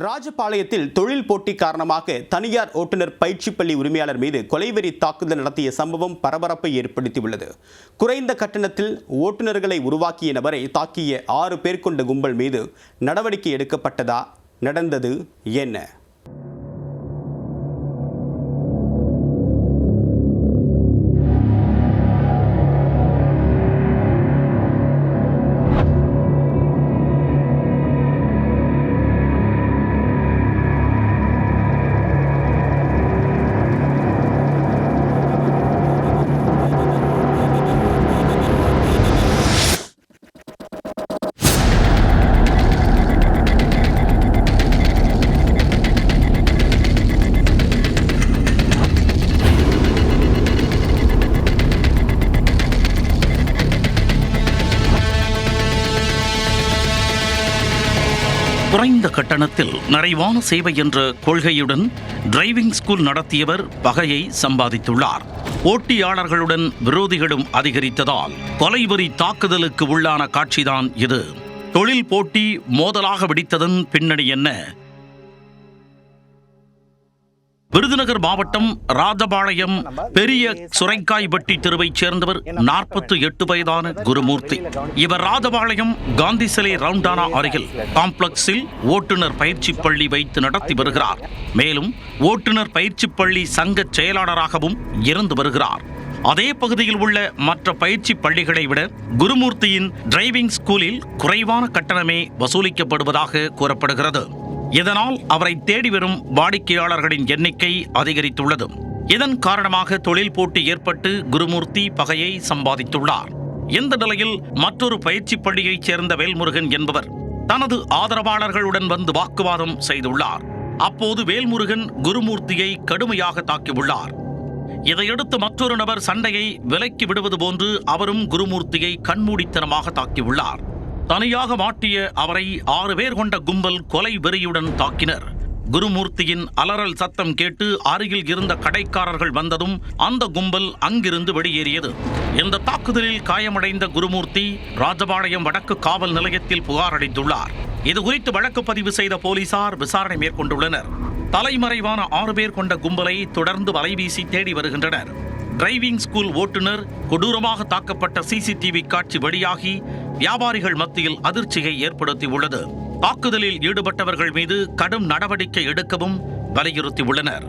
ராஜபாளையத்தில் தொழில் போட்டி காரணமாக தனியார் ஓட்டுநர் பயிற்சி பள்ளி உரிமையாளர் மீது கொலைவெறி தாக்குதல் நடத்திய சம்பவம் பரபரப்பை ஏற்படுத்தியுள்ளது. குறைந்த கட்டணத்தில் ஓட்டுநர்களை உருவாக்கிய நபரை தாக்கிய 6 பேர் கொண்ட கும்பல் மீது நடவடிக்கை எடுக்கப்பட்டதா? நடந்தது என்ன? குறைந்த கட்டணத்தில் நிறைவான சேவை என்ற கொள்கையுடன் டிரைவிங் ஸ்கூல் நடத்தியவர் பகையை சம்பாதித்துள்ளார். போட்டியாளர்களுடன் விரோதிகளும் அதிகரித்ததால் கொலைவெறி தாக்குதலுக்கு உள்ளான காட்சிதான் இது. தொழில் போட்டி மோதலாக வெடித்ததன் பின்னணி என்ன? விருதுநகர் மாவட்டம் ராஜபாளையம் பெரிய சுரைக்காய்பட்டி தெருவைச் சேர்ந்தவர் 48 வயதான குருமூர்த்தி. இவர் ராஜபாளையம் காந்தி சிலை ரவுண்டானா அருகில் காம்ப்ளெக்ஸில் ஓட்டுநர் பயிற்சி பள்ளி வைத்து நடத்தி வருகிறார். மேலும் ஓட்டுநர் பயிற்சி பள்ளி சங்க செயலாளராகவும் இருந்து வருகிறார். அதே பகுதியில் உள்ள மற்ற பயிற்சி பள்ளிகளை விட குருமூர்த்தியின் டிரைவிங் ஸ்கூலில் குறைவான கட்டணமே வசூலிக்கப்படுவதாக கூறப்படுகிறது. இதனால் அவரை தேடி வரும் வாடிக்கையாளர்களின் எண்ணிக்கை அதிகரித்துள்ளது. இதன் காரணமாக தொழில் போட்டி ஏற்பட்டு குருமூர்த்தி பகையை சம்பாதித்துள்ளார். இந்த நிலையில் மற்றொரு பயிற்சி பள்ளியைச் சேர்ந்த வேல்முருகன் என்பவர் தனது ஆதரவாளர்களுடன் வந்து வாக்குவாதம் செய்துள்ளார். அப்போது வேல்முருகன் குருமூர்த்தியை கடுமையாக தாக்கியுள்ளார். இதையடுத்து மற்றொரு நபர் சண்டையை விலக்கி விடுவது போன்று அவரும் குருமூர்த்தியை கண்மூடித்தனமாக தாக்கியுள்ளார். தனியாக மாட்டிய அவரை 6 பேர் கொண்ட கும்பல் கொலை வெறியுடன் தாக்கினர். குருமூர்த்தியின் அலறல் சத்தம் கேட்டு அருகில் இருந்த கடைக்காரர்கள் வந்ததும் அந்த கும்பல் அங்கிருந்து வெளியேறியது. இந்த தாக்குதலில் காயமடைந்த குருமூர்த்தி ராஜபாளையம் வடக்கு காவல் நிலையத்தில் புகார் அளித்துள்ளார். இதுகுறித்து வழக்கு பதிவு செய்த போலீசார் விசாரணை மேற்கொண்டுள்ளனர். தலைமறைவான 6 பேர் கொண்ட கும்பலை தொடர்ந்து வலைவீசி தேடி வருகின்றனர். டிரைவிங் ஸ்கூல் ஓட்டுநர் கொடூரமாக தாக்கப்பட்ட சிசிடிவி காட்சி வெளியாகி வியாபாரிகள் மத்தியில் அதிர்ச்சியை ஏற்படுத்தியுள்ளது. தாக்குதலில் ஈடுபட்டவர்கள் மீது கடும் நடவடிக்கை எடுக்கவும் வலியுறுத்தியுள்ளனர்.